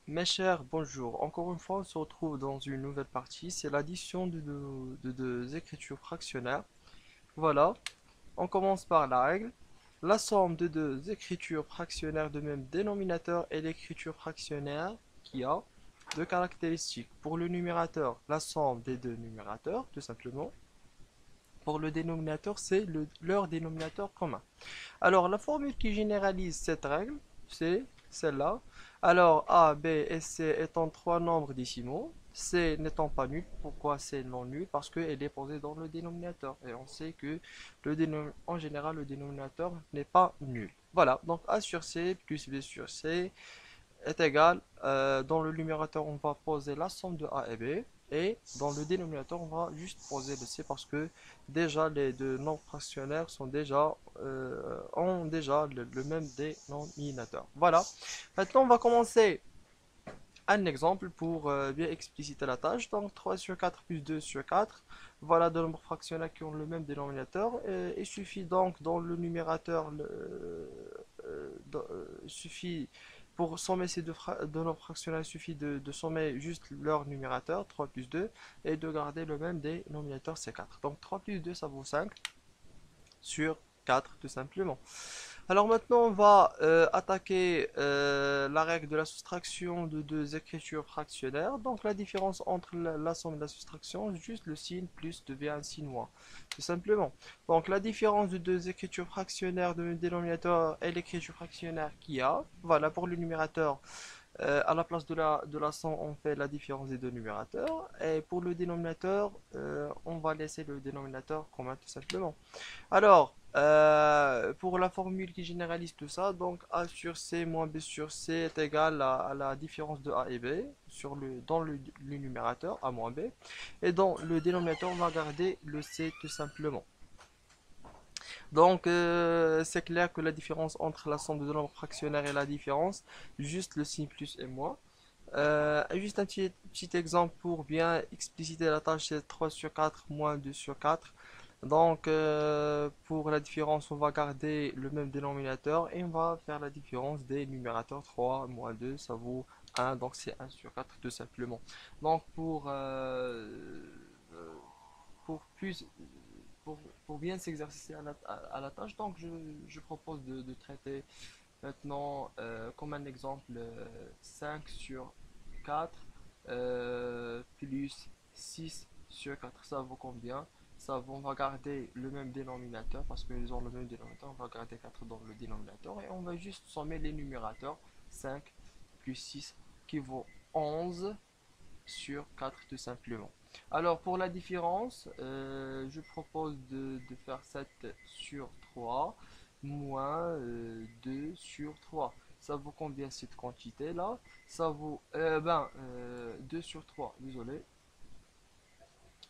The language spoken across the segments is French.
Mes chers, bonjour. Encore une fois, on se retrouve dans une nouvelle partie. C'est l'addition de deux écritures fractionnaires. Voilà, on commence par la règle. La somme de deux écritures fractionnaires de même dénominateur est l'écriture fractionnaire qui a deux caractéristiques. Pour le numérateur, la somme des deux numérateurs, tout simplement. Pour le dénominateur, c'est leur dénominateur commun. Alors, la formule qui généralise cette règle, c'est celle-là. Alors, A, B et C étant trois nombres décimaux, C n'étant pas nul. Pourquoi C non nul? Parce qu'elle est posée dans le dénominateur. Et on sait que en général, le dénominateur n'est pas nul. Voilà, donc A sur C plus B sur C est égal, dans le numérateur, on va poser la somme de A et B. Et dans le dénominateur, on va juste poser le C parce que déjà les deux nombres fractionnaires ont déjà le même dénominateur. Voilà. Maintenant, on va commencer un exemple pour bien expliciter la tâche. Donc 3 sur 4 plus 2 sur 4. Voilà deux nombres fractionnaires qui ont le même dénominateur. Il suffit donc dans le numérateur, il suffit pour sommer ces deux nombres fractionnaires, il suffit de sommer juste leur numérateur, 3 plus 2, et de garder le même dénominateur, c'est 4. Donc 3 plus 2, ça vaut 5 sur 4 tout simplement. Alors maintenant, on va attaquer la règle de la soustraction de deux écritures fractionnaires. Donc la différence entre la somme et la soustraction, juste le signe plus devient un signe moins, tout simplement. Donc la différence de deux écritures fractionnaires de dénominateur et l'écriture fractionnaire qu'il y a. Voilà, pour le numérateur, à la place de la somme, on fait la différence des deux numérateurs. Et pour le dénominateur, on va laisser le dénominateur commun, tout simplement. Alors, pour la formule qui généralise tout ça, donc A sur C moins B sur C est égal à la différence de A et B dans le numérateur, A moins B. Et dans le dénominateur, on va garder le C tout simplement. Donc, c'est clair que la différence entre la somme de deux nombres fractionnaires et la différence, juste le signe plus et moins. Juste un petit exemple pour bien expliciter la tâche, c'est 3 sur 4 moins 2 sur 4. Donc, pour la différence, on va garder le même dénominateur et on va faire la différence des numérateurs. 3 moins 2, ça vaut 1, donc c'est 1 sur 4 tout simplement. Donc, pour plus, pour, pour bien s'exercer à la tâche, donc je propose de traiter maintenant comme un exemple 5 sur 4 plus 6 sur 4. Ça vaut combien? On va garder le même dénominateur parce qu'ils ont le même dénominateur. On va garder 4 dans le dénominateur et on va juste sommer les numérateurs. 5 plus 6 qui vaut 11 sur 4 tout simplement. Alors pour la différence, je propose de faire 7 sur 3 moins 2 sur 3. Ça vaut combien cette quantité là? Ça vaut 2 sur 3, désolé,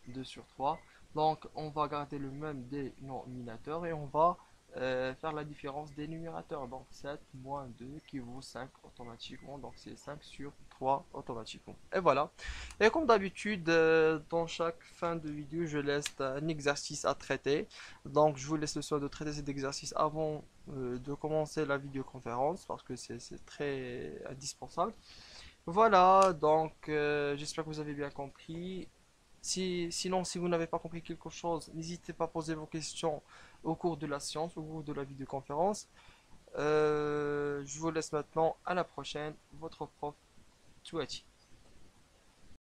2 sur 3. Donc on va garder le même dénominateur et on va faire la différence des numérateurs. Donc 7 moins 2 qui vaut 5 automatiquement. Donc c'est 5 sur 3 automatiquement. Et voilà. Et comme d'habitude, dans chaque fin de vidéo, je laisse un exercice à traiter. Donc je vous laisse le soin de traiter cet exercice avant de commencer la vidéoconférence parce que c'est très indispensable. Voilà, donc j'espère que vous avez bien compris. Sinon, si vous n'avez pas compris quelque chose, n'hésitez pas à poser vos questions au cours de la séance, au cours de la vidéoconférence. Je vous laisse maintenant. À la prochaine. Votre prof, Touati.